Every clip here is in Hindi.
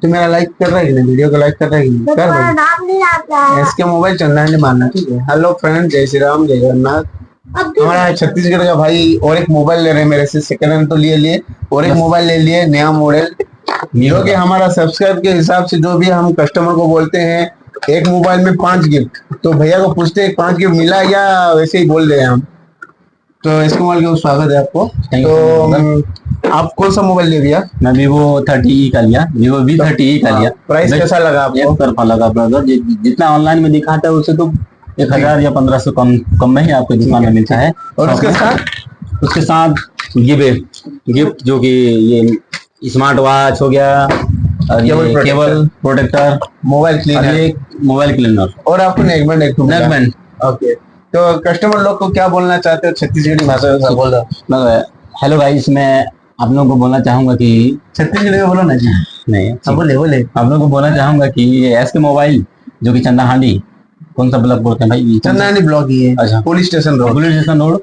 तो मेरा लाइक कर रहा है कि नहीं, वीडियो को लाइक कर रहा है कि नहीं, कर भाई। नाम नहीं आता है। इसके मोबाइल चंदा नहीं मारना, ठीक है। हेलो फ्रेंड, जय श्री राम, जय जगन्नाथ। हमारा छत्तीसगढ़ का भाई और एक मोबाइल ले रहे हैं मेरे से, सेकंड हैंड तो लिए लिए और एक मोबाइल ले लिए नया मॉडल, जो कि हमारा सब्सक्राइब के हिसाब से जो भी हम कस्टमर को बोलते हैं एक मोबाइल में 5 गिफ्ट, तो भैया को पूछते हैं 5 गिफ्ट मिला या वैसे ही बोल रहे हैं हम। तो इसके मोबाइल का स्वागत है आपको। तो आप कौन सा मोबाइल ले लिया? मैं Vivo 30E का लिया, Vivo V30E का लिया। प्राइस कैसा लगा आपको? एक तरफा लगा ब्रदर, जितना ऑनलाइन में दिखाता है उससे तो 1000 या 1500 कम में ही आपको दुकान में मिलता है। और उसके साथ गिफ्ट जो कि ये स्मार्ट वॉच हो गया और ये केबल प्रोटेक्टर, मोबाइल क्लीनर और आपको नेकबैंड। ओके, तो कस्टमर लोग को क्या बोलना चाहते हो छत्तीसगढ़ी भाषा में? बोल रहा। हेलो गाइस, मैं आप लोगों को बोलना चाहूंगा कि छत्तीसगढ़ी में बोलो ना जी। नहीं, बोले आप लोगों को बोलना चाहूंगा कि ये एस के मोबाइल जो कि चंदा हांडी, कौन सा ब्लॉक बोलते हैं भाई? चंदा हांडी ब्लॉक ही है। अच्छा, पुलिस स्टेशन रोड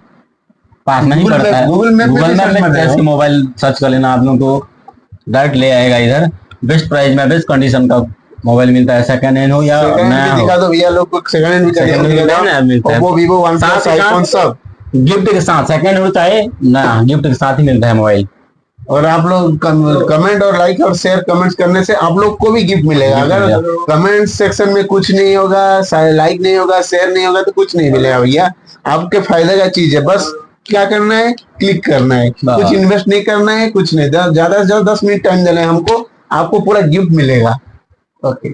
पास नहीं पड़ता है। गूगल मैप में एस के मोबाइल सर्च कर लेना, आप लोगों को डायरेक्ट ले आएगा इधर। बेस्ट प्राइस में बेस्ट कंडीशन का मोबाइल मिलता है, सेकंड हैंड हो या नया हो। दिखा दो भैया लोग को, सेकंड हैंड मिलता है। वो Vivo, OnePlus, iPhone सब गिफ्ट के साथ, सेकंड हो चाहे नया, गिफ्ट के साथ ही मिलता है मोबाइल। और आप लोग कमेंट और लाइक और शेयर कमेंट्स करने से आप लोग को भी गिफ्ट मिलेगा। अगर कमेंट सेक्शन में कुछ नहीं होगा, लाइक नहीं होगा, शेयर नहीं होगा, तो कुछ नहीं मिलेगा भैया। आपके फायदे का चीज है, बस क्या करना है, क्लिक करना है, कुछ इन्वेस्ट नहीं करना है, कुछ नहीं। ज्यादा से ज्यादा 10 मिनट टाइम देना है हमको, आपको पूरा गिफ्ट मिलेगा। ओके।